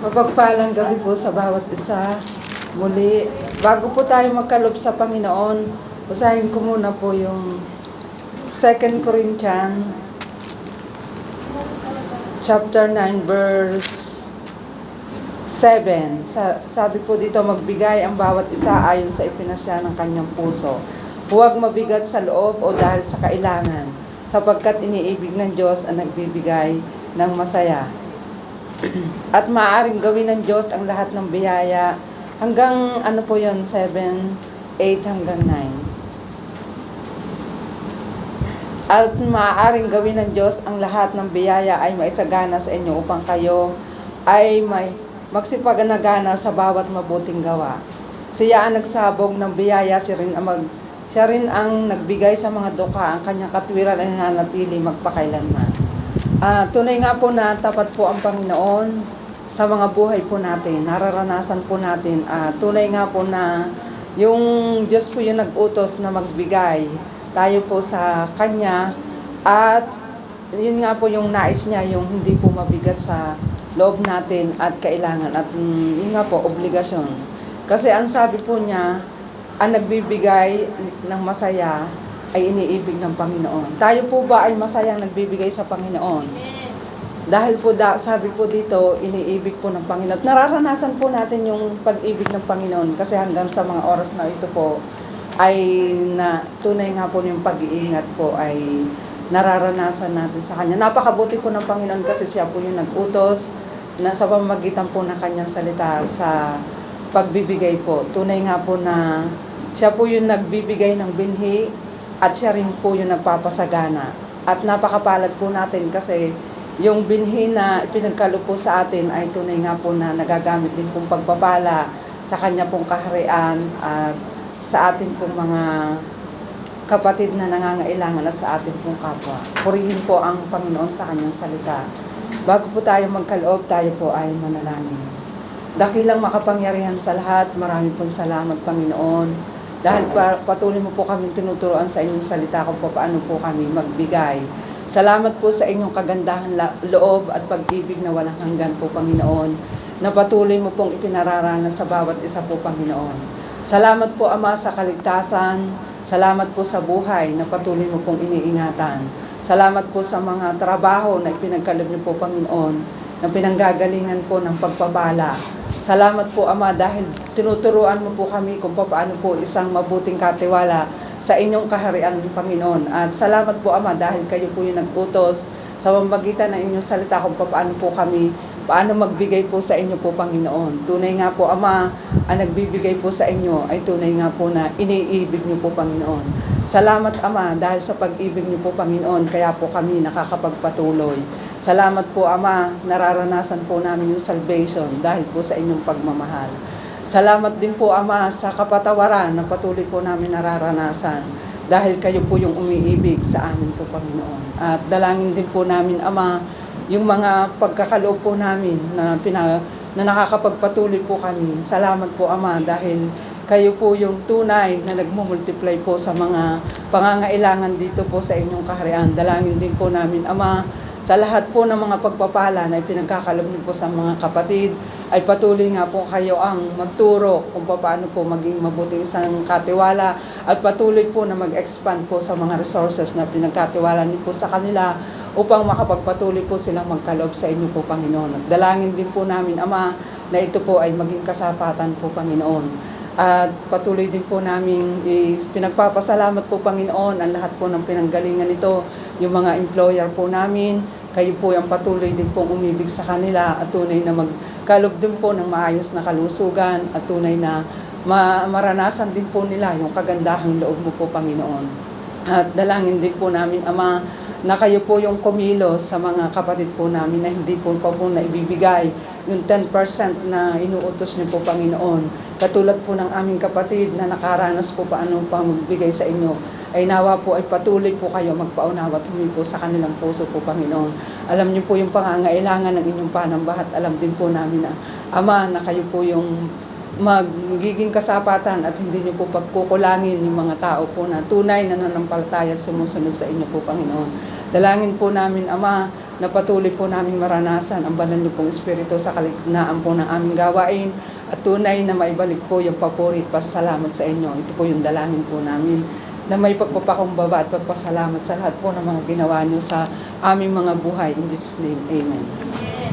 Mapagpalang gabi po sa bawat isa. Muli, bago po tayo magkalob sa Panginoon, basahin ko muna po yung 2 Corinthians chapter 9 verse 7. Sabi po dito, magbigay ang bawat isa ayon sa ipinasya ng kanyang puso. Huwag mabigat sa loob o dahil sa kailangan, sapagkat iniibig ng Diyos ang nagbibigay ng masaya. At maaaring gawin ng Diyos ang lahat ng biyaya hanggang ano po yun, 7, 8 hanggang 9. At maaaring gawin ng Diyos ang lahat ng biyaya ay maisagana sa inyo upang kayo ay may magsipaganagana sa bawat mabuting gawa. Siya ang nagsabog ng biyaya, siya rin ang nagbigay sa mga dukha, ang kanyang katwiran ay nananatili magpakailanman. Tunay nga po na tapat po ang Panginoon sa mga buhay po natin. Nararanasan po natin. Tunay nga po na yung Diyos po yung nag-utos na magbigay tayo po sa Kanya. At yun nga po yung nais niya, yung hindi po mabigat sa loob natin at kailangan. At yun nga po, obligasyon. Kasi ang sabi po niya, ang nagbibigay ng masaya ay iniibig ng Panginoon. Tayo po ba ay masayang nagbibigay sa Panginoon? Dahil po sabi po dito, iniibig po ng Panginoon. Nararanasan po natin yung pag-ibig ng Panginoon kasi hanggang sa mga oras na ito po ay tunay nga po yung pag-iingat po ay nararanasan natin sa Kanya. Napakabuti po ng Panginoon kasi siya po yung nag-utos na sa pamamagitan po ng Kanyang salita sa pagbibigay po. Tunay nga po na siya po yung nagbibigay ng binhi at siya rin po yung nagpapasagana. At napakapalad po natin kasi yung binhi na ipinagkaloob po sa atin ay tunay nga po na nagagamit din pong pagpapala sa Kanya pong kaharian at sa atin pong mga kapatid na nangangailangan at sa atin pong kapwa. Purihin po ang Panginoon sa Kanyang salita. Bago po tayo magkaloob, tayo po ay manalangin. Dakilang makapangyarihan sa lahat, marami pong salamat Panginoon. Dahil patuloy mo po kami tinuturoan sa inyong salita kung paano po kami magbigay. Salamat po sa inyong kagandahan loob at pag-ibig na walang hanggan po Panginoon, na patuloy mo pong ipinararana sa bawat isa po Panginoon. Salamat po Ama sa kaligtasan, salamat po sa buhay na patuloy mo pong iniingatan. Salamat po sa mga trabaho na ipinagkaloob niyo po Panginoon, na pinanggagalingan po ng pagpapala. Salamat po Ama dahil tinuturuan mo po kami kung paano po isang mabuting katiwala sa inyong kaharian Panginoon. At salamat po Ama dahil kayo po yung nag-utos sa pamamagitan ng inyong salita kung paano po kami, paano magbigay po sa inyo po Panginoon. Tunay nga po Ama, ang nagbibigay po sa inyo ay tunay nga po na iniibig niyo po Panginoon. Salamat Ama dahil sa pag-ibig niyo po Panginoon, kaya po kami nakakapagpatuloy. Salamat po Ama, nararanasan po namin yung salvation dahil po sa inyong pagmamahal. Salamat din po Ama sa kapatawaran na patuloy po namin nararanasan dahil kayo po yung umiibig sa amin po Panginoon. At dalangin din po namin Ama, yung mga pagkakaloob po namin na nakakapagpatuloy po kami. Salamat po Ama dahil kayo po yung tunay na nagmumultiply po sa mga pangangailangan dito po sa inyong kaharian. Dalangin din po namin Ama, sa lahat po ng mga pagpapala na ipinagkakaloob niyo po sa mga kapatid, ay patuloy nga po kayo ang magturo kung paano po maging mabuting isang katiwala at patuloy po na mag-expand po sa mga resources na pinagkatiwala niyo po sa kanila upang makapagpatuloy po silang magkaloob sa inyo po Panginoon. At dalangin din po namin Ama na ito po ay maging kasapatan po Panginoon. At patuloy din po namin pinagpapasalamat po Panginoon ang lahat po ng pinanggalingan nito, yung mga employer po namin, kayo po yung patuloy din pong umibig sa kanila at tunay na magkaloob din po ng maayos na kalusugan at tunay na maranasan din po nila yung kagandahang loob mo po Panginoon. At dalangin din po namin Ama na kayo po yung kumilos sa mga kapatid po namin na hindi po pa po na ibibigay yung 10% na inuutos niyo po Panginoon. Katulad po ng aming kapatid na nakaranas po paano pa magbigay sa inyo, ay nawa po ay patuloy po kayo magpaunawa at humingi po sa kanilang puso po Panginoon. Alam niyo po yung pangangailangan ng inyong panambahat. Alam din po namin na Ama na kayo po yung magiging kasapatan at hindi niyo po pagkukulangin yung mga tao po na tunay na nanampalataya at sumusunod sa inyo po, Panginoon. Dalangin po namin, Ama, na patuloy po namin maranasan ang banal niyo pong Espiritu sa kaligtaan po ng aming gawain at tunay na maibalik po yung papuri at pasalamat sa inyo. Ito po yung dalangin po namin, na may pagpapakumbaba at pagpasalamat sa lahat po ng mga ginawa niyo sa aming mga buhay. In Jesus' name, Amen.